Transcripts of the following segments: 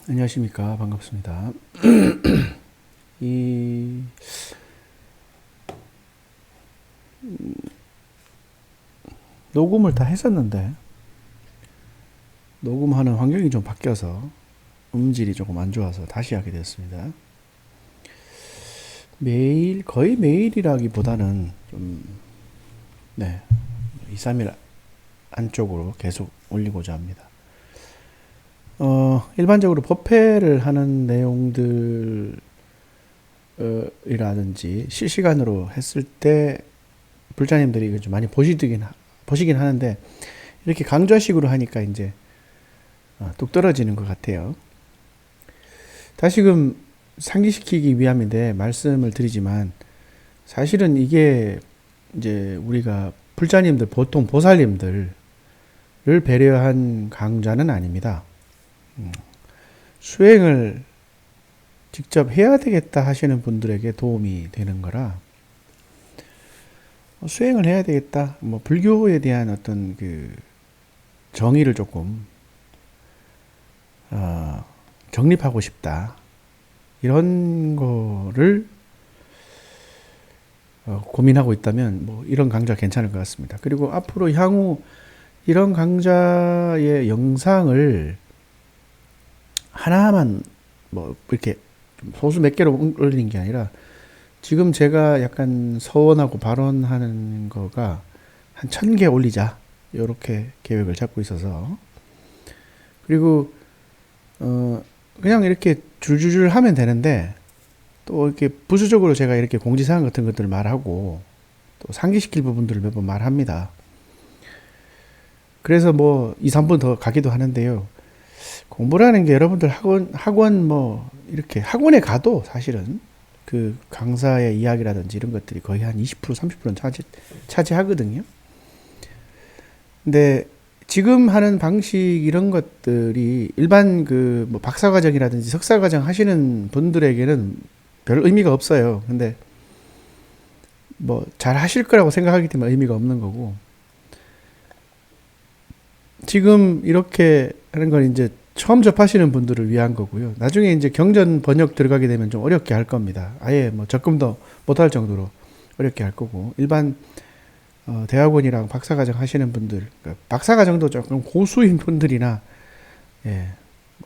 안녕하십니까. 반갑습니다. 이, 녹음을 다 했었는데, 녹음하는 환경이 좀 바뀌어서 음질이 조금 안 좋아서 다시 하게 되었습니다. 매일, 거의 매일이라기보다는 좀, 네, 2, 3일 안쪽으로 계속 올리고자 합니다. 일반적으로 법회를 하는 내용들이라든지 실시간으로 했을 때 불자님들이 좀 많이 보시긴 하는데, 이렇게 강좌식으로 하니까 이제 뚝 떨어지는 것 같아요. 다시금 상기시키기 위함인데 말씀을 드리지만, 사실은 이게 이제 우리가 불자님들, 보통 보살님들을 배려한 강좌는 아닙니다. 수행을 직접 해야 되겠다 하시는 분들에게 도움이 되는 거라, 수행을 해야 되겠다, 불교에 대한 어떤 그 정의를 조금 정립하고 싶다, 이런 거를 고민하고 있다면 이런 강좌 괜찮을 것 같습니다. 그리고 앞으로 향후 이런 강좌의 영상을 하나만 이렇게 소수 몇 개로 올리는 게 아니라, 지금 제가 약간 서원하고 발언하는 거가 한 1000개 올리자, 이렇게 계획을 잡고 있어서, 그리고 그냥 이렇게 줄줄줄 하면 되는데, 또 이렇게 부수적으로 제가 이렇게 공지사항 같은 것들을 말하고 또 상기시킬 부분들을 몇 번 말합니다. 그래서 2, 3분 더 가기도 하는데요. 공부라는 게 여러분들 학원 이렇게 학원에 가도 사실은 그 강사의 이야기라든지 이런 것들이 거의 한 20%, 30%는 차지하거든요. 근데 지금 하는 방식 이런 것들이 일반 박사과정이라든지 석사과정 하시는 분들에게는 별 의미가 없어요. 근데 잘 하실 거라고 생각하기 때문에 의미가 없는 거고, 지금 이렇게 하는 건 이제 처음 접하시는 분들을 위한 거고요. 나중에 이제 경전 번역 들어가게 되면 좀 어렵게 할 겁니다. 아예 접근도 못할 정도로 어렵게 할 거고, 일반 대학원이랑 박사과정 하시는 분들, 그러니까 박사과정도 조금 고수인 분들이나,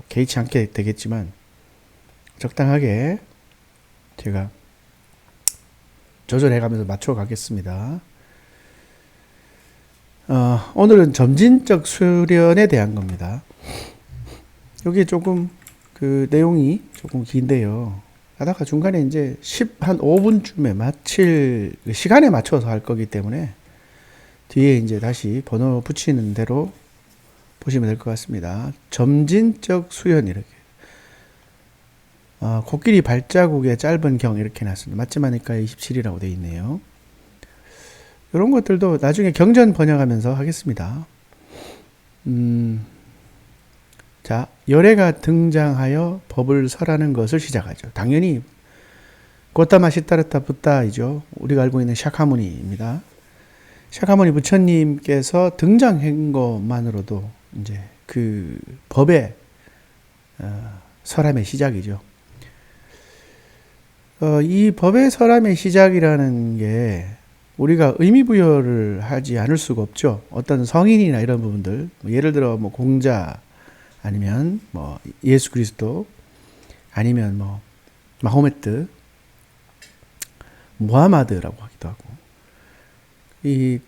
개의치 않게 되겠지만 적당하게 제가 조절해가면서 맞춰가겠습니다. 오늘은 점진적 수련에 대한 겁니다. 여기 조금 그 내용이 조금 긴데요. 하다가 중간에 이제 한 5분쯤에 마칠 시간에 맞춰서 할 거기 때문에 뒤에 이제 다시 번호 붙이는 대로 보시면 될 것 같습니다. 점진적 수련, 이렇게. 코끼리 발자국의 짧은 경, 이렇게 놨습니다. 맞지마니까 27이라고 되어 있네요. 이런 것들도 나중에 경전 번역하면서 하겠습니다. 자, 열애가 등장하여 법을 설하는 것을 시작하죠. 당연히 고타마 시타르타 붓다이죠. 우리가 알고 있는 샤카무니입니다. 샤카무니 부처님께서 등장한 것만으로도 이제 그 법의 설함의 시작이죠. 이 법의 설함의 시작이라는 게 우리가 의미부여를 하지 않을 수가 없죠. 어떤 성인이나 이런 부분들, 예를 들어 공자, 아니면 예수 그리스도, 아니면 마호메트, 무하마드라고 하기도 하고, 이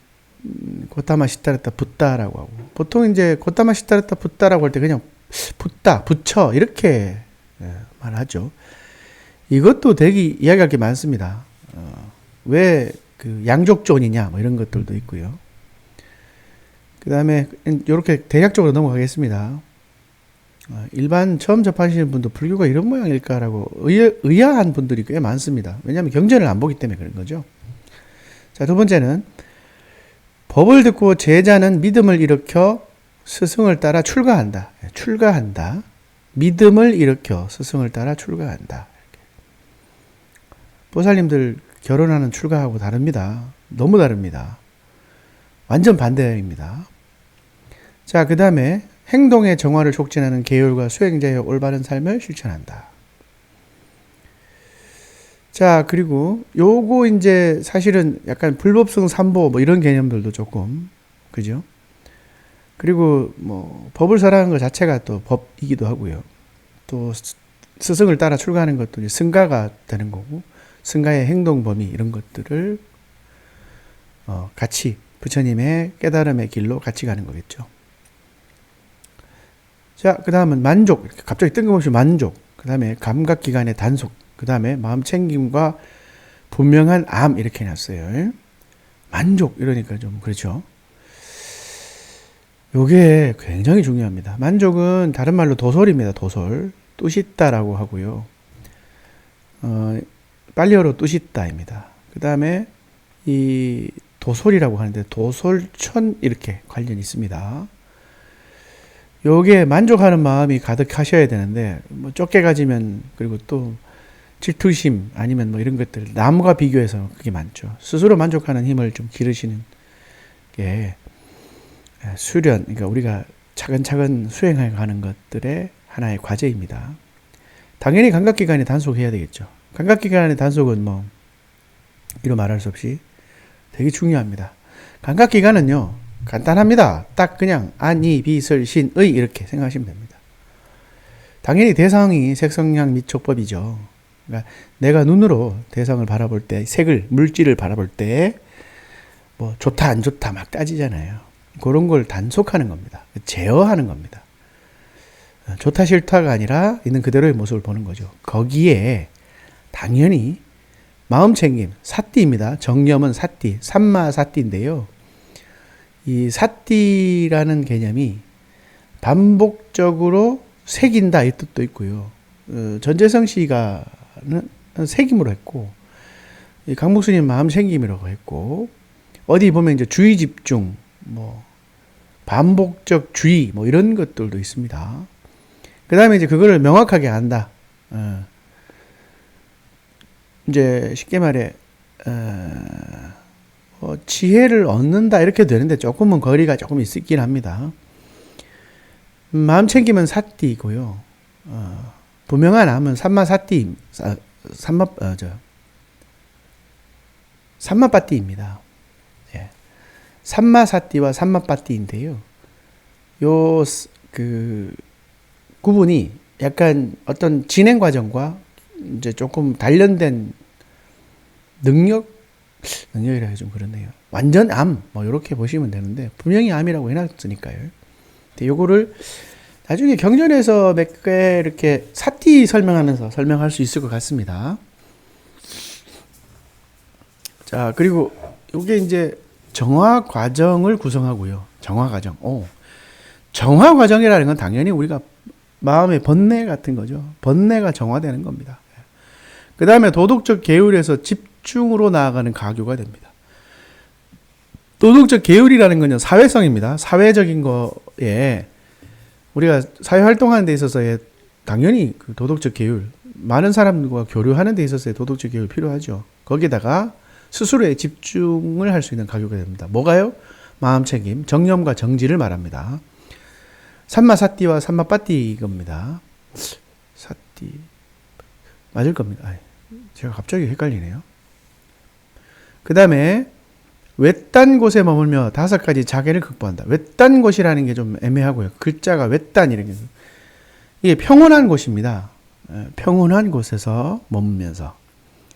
고타마 시타르타 붓다라고 하고, 보통 이제 고타마 시타르타 붓다라고 할 때 그냥 붓다, 부처, 이렇게 말하죠. 이것도 되게 이야기할 게 많습니다. 왜 그 양족존이냐, 이런 것들도 있고요. 그 다음에 이렇게 대략적으로 넘어가겠습니다. 일반 처음 접하시는 분도 불교가 이런 모양일까라고 의아한 분들이 꽤 많습니다. 왜냐하면 경전을 안 보기 때문에 그런 거죠. 자, 두 번째는 법을 듣고 제자는 믿음을 일으켜 스승을 따라 출가한다. 출가한다. 믿음을 일으켜 스승을 따라 출가한다. 보살님들 결혼하는 출가하고 다릅니다. 너무 다릅니다. 완전 반대입니다. 자, 그 다음에 행동의 정화를 촉진하는 계율과 수행자의 올바른 삶을 실천한다. 자, 그리고 요거 이제 사실은 약간 불법성 삼보 뭐 이런 개념들도 조금, 그죠? 그리고 뭐 법을 설하는 것 자체가 또 법이기도 하고요. 또 스승을 따라 출가하는 것도 이제 승가가 되는 거고, 승가의 행동 범위 이런 것들을 같이 부처님의 깨달음의 길로 같이 가는 거겠죠. 자, 그 다음은 만족. 갑자기 뜬금없이 만족. 그 다음에 감각기관의 단속. 그 다음에 마음 챙김과 분명한 암 이렇게 해놨어요. 만족 이러니까 좀 그렇죠. 요게 굉장히 중요합니다. 만족은 다른 말로 도솔입니다. 도솔. 뚜시다라고 하고요. 빨리어로 뚜시다입니다. 그 다음에 이 도솔이라고 하는데 도솔천 이렇게 관련이 있습니다. 요게 만족하는 마음이 가득하셔야 되는데 뭐 좁게 가지면 그리고 또 질투심 아니면 뭐 이런 것들 남과 비교해서 그게 많죠. 스스로 만족하는 힘을 좀 기르시는 게 수련, 그러니까 우리가 차근차근 수행해 가는 것들의 하나의 과제입니다. 당연히 감각기관이 단속해야 되겠죠. 감각기관의 단속은 뭐 이루 말할 수 없이 되게 중요합니다. 감각기관은요 간단합니다. 딱 그냥 안이 비설 신의 이렇게 생각하시면 됩니다. 당연히 대상이 색성량 미촉법이죠. 그러니까 내가 눈으로 대상을 바라볼 때 색을 물질을 바라볼 때 뭐 좋다 안 좋다 막 따지잖아요. 그런 걸 단속하는 겁니다. 제어하는 겁니다. 좋다 싫다가 아니라 있는 그대로의 모습을 보는 거죠. 거기에 당연히 마음 챙김, 사띠입니다. 정념은 사띠, 삼마 사띠인데요. 이 사띠라는 개념이 반복적으로 새긴다 이 뜻도 있고요. 전재성 씨가 새김으로 했고, 강목스님 마음 챙김이라고 했고, 어디 보면 이제 주의 집중, 뭐 반복적 주의, 뭐 이런 것들도 있습니다. 그 다음에 이제 그거를 명확하게 안다. 이제 쉽게 말해, 지혜를 얻는다 이렇게 되는데 조금은 거리가 조금 있긴 합니다. 마음 챙김은 사띠이고요. 분명한 암은 삼마사띠, 삼마빠띠입니다. 예. 삼마사띠와 삼마빠띠인데요. 요 그 구분이 약간 어떤 진행 과정과 이제 조금 단련된 능력이라 좀 그렇네요. 완전 암, 뭐, 이렇게 보시면 되는데, 분명히 암이라고 해놨으니까요. 근데 요거를 나중에 경전에서 몇 개 이렇게 사띠 설명하면서 설명할 수 있을 것 같습니다. 자, 그리고 요게 이제 정화 과정을 구성하고요. 정화 과정. 정화 과정이라는 건 당연히 우리가 마음의 번뇌 같은 거죠. 번뇌가 정화되는 겁니다. 그 다음에 도덕적 계율에서 집중으로 나아가는 가교가 됩니다. 도덕적 계율이라는 건요, 사회성입니다. 사회적인 거에, 우리가 사회활동하는 데 있어서의 당연히 그 도덕적 계율, 많은 사람들과 교류하는 데 있어서의 도덕적 계율 필요하죠. 거기에다가 스스로의 집중을 할 수 있는 가교가 됩니다. 뭐가요? 마음챙김, 정념과 정지를 말합니다. 삼마사띠와 삼마빠띠 겁니다. 사띠, 맞을 겁니다. 제가 갑자기 헷갈리네요. 그 다음에 외딴 곳에 머물며 5가지 자괴를 극복한다. 외딴 곳이라는 게 좀 애매하고요. 글자가 외딴이라는 게 이게 평온한 곳입니다. 평온한 곳에서 머물면서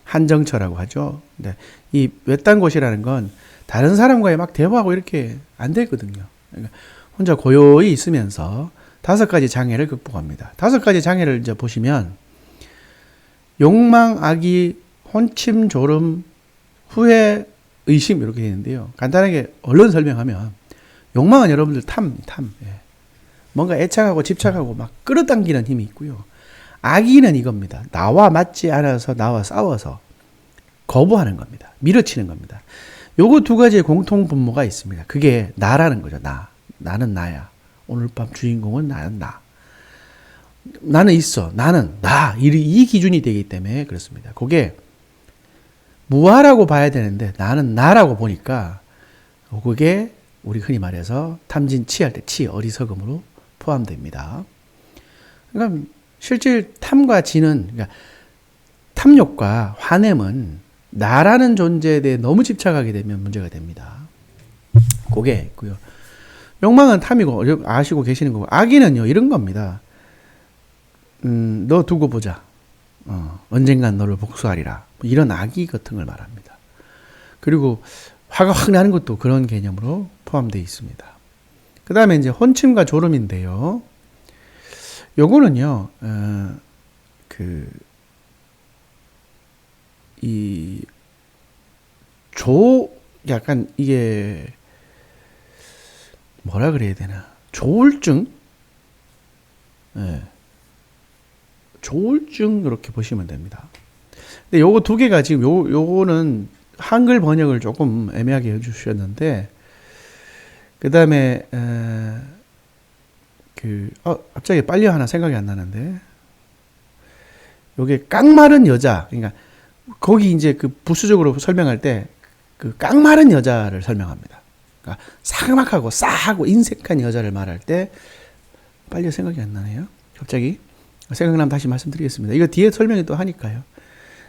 한정처라고 하죠. 근데 이 외딴 곳이라는 건 다른 사람과의 막 대화하고 이렇게 안 되거든요. 그러니까 혼자 고요히 있으면서 5가지 장애를 극복합니다. 5가지 장애를 이제 보시면 욕망, 악의, 혼침, 졸음, 후회, 의심 이렇게 되는데요. 간단하게 얼른 설명하면 욕망은 여러분들 탐. 뭔가 애착하고 집착하고 막 끌어당기는 힘이 있고요. 악의는 이겁니다. 나와 맞지 않아서 나와 싸워서 거부하는 겁니다. 밀어치는 겁니다. 요거 2가지의 공통 분모가 있습니다. 그게 나라는 거죠. 나는 나야. 오늘 밤 주인공은 나는 나. 나는 있어. 나는 나. 이 기준이 되기 때문에 그렇습니다. 그게 무아라고 봐야 되는데 나는 나라고 보니까 그게 우리 흔히 말해서 탐진치할 때 치 어리석음으로 포함됩니다. 그러니까 실질 탐과 진은, 그러니까 탐욕과 화냄은 나라는 존재에 대해 너무 집착하게 되면 문제가 됩니다. 그게 있고요. 욕망은 탐이고 아시고 계시는 거고, 악의는요 이런 겁니다. 너 두고 보자. 언젠간 너를 복수하리라. 이런 악의 같은 걸 말합니다. 그리고 화가 확 나는 것도 그런 개념으로 포함되어 있습니다. 그 다음에 이제 혼침과 졸음인데요. 요거는요, 약간 이게, 뭐라 그래야 되나. 조울증? 예. 조울증, 이렇게 보시면 됩니다. 근데 요거 두 개가 지금, 요거는 한글 번역을 조금 애매하게 해주셨는데, 그 다음에, 갑자기 빨리 하나 생각이 안 나는데, 요게 깡마른 여자, 그러니까, 거기 이제 그 부수적으로 설명할 때, 그 깡마른 여자를 설명합니다. 그러니까 사막하고 싸하고 인색한 여자를 말할 때, 빨리 생각이 안 나네요. 갑자기. 생각나면 다시 말씀드리겠습니다. 이거 뒤에 설명이 또 하니까요.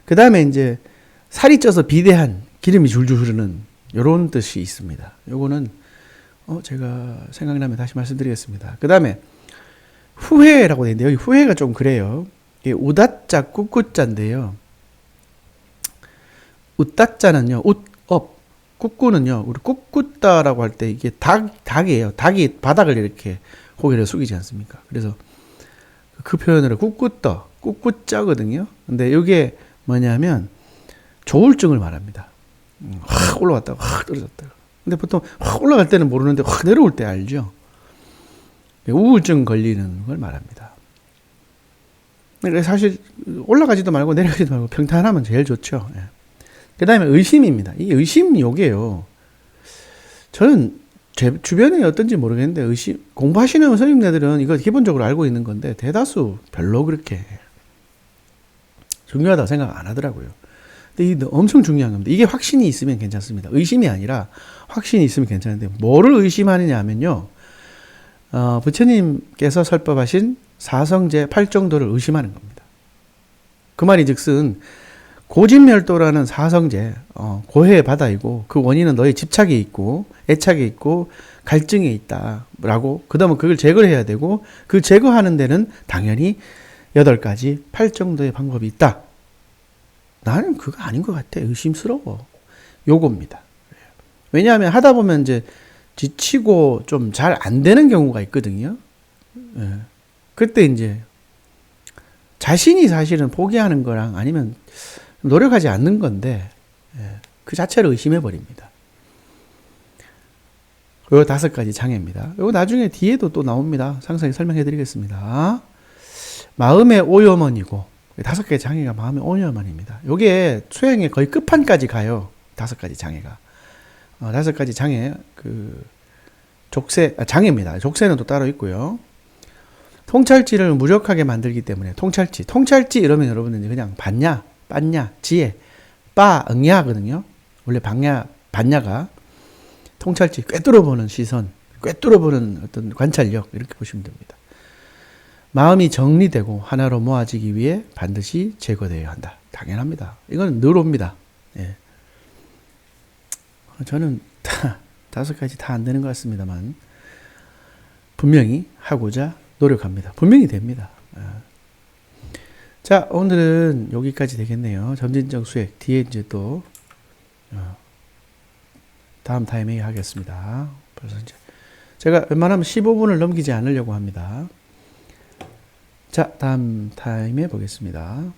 그 다음에 이제, 살이 쪄서 비대한 기름이 줄줄 흐르는, 요런 뜻이 있습니다. 요거는, 제가 생각나면 다시 말씀드리겠습니다. 그 다음에, 후회라고 되어 있는데, 여기 후회가 좀 그래요. 이게 우다자, 꾹꾹자인데요. 우다자는요, 꾹꾹는요, 우리 꾹꾹다라고 할 때 이게 닭이에요. 닭이 바닥을 이렇게 고개를 숙이지 않습니까? 그래서 그 표현으로 꾹꾹자거든요. 근데 이게 뭐냐면, 조울증을 말합니다. 확 올라갔다가 확 떨어졌다가. 근데 보통 확 올라갈 때는 모르는데 확 내려올 때 알죠. 우울증 걸리는 걸 말합니다. 사실 올라가지도 말고 내려가지도 말고 평탄하면 제일 좋죠. 예. 그 다음에 의심입니다. 이 의심 요게요. 저는 제 주변에 어떤지 모르겠는데 공부하시는 선생님들은 이거 기본적으로 알고 있는 건데 대다수 별로 그렇게 중요하다고 생각 안 하더라고요. 근데 이게 엄청 중요한 겁니다. 이게 확신이 있으면 괜찮습니다. 의심이 아니라 확신이 있으면 괜찮은데 뭐를 의심하느냐 하면요. 부처님께서 설법하신 사성제 8정도를 의심하는 겁니다. 그 말이 즉슨 고진멸도라는 사성제, 고해의 바다이고 그 원인은 너의 집착에 있고 애착에 있고 갈증에 있다라고, 그 다음에 그걸 제거를 해야 되고 그 제거하는 데는 당연히 8가지 8정도의 방법이 있다. 나는 그거 아닌 것 같아. 의심스러워. 요겁니다. 왜냐하면 하다 보면 이제 지치고 좀 잘 안 되는 경우가 있거든요. 예. 그때 이제 자신이 사실은 포기하는 거랑 아니면 노력하지 않는 건데, 예. 그 자체를 의심해 버립니다. 요 5가지 장애입니다. 요 나중에 뒤에도 또 나옵니다. 상세히 설명해 드리겠습니다. 마음의 오염원이고, 5개의 장애가 마음의 오염원입니다. 요게 수행의 거의 끝판까지 가요. 5가지 장애가. 5가지 장애, 장애입니다. 족쇄는 또 따로 있고요. 통찰지를 무력하게 만들기 때문에 통찰지 이러면 여러분들 그냥 봤냐, 빤냐, 지혜, 응야거든요. 원래 반야가 통찰지, 꿰뚫어보는 시선, 꿰뚫어보는 어떤 관찰력, 이렇게 보시면 됩니다. 마음이 정리되고 하나로 모아지기 위해 반드시 제거되어야 한다. 당연합니다. 이건 늘 옵니다. 예. 저는 5가지 다 안 되는 것 같습니다만 분명히 하고자 노력합니다. 분명히 됩니다. 자, 오늘은 여기까지 되겠네요. 점진적 수액 뒤에 이제 또 다음 타임에 하겠습니다. 벌써 이제 제가 웬만하면 15분을 넘기지 않으려고 합니다. 자, 다음 타임에 보겠습니다.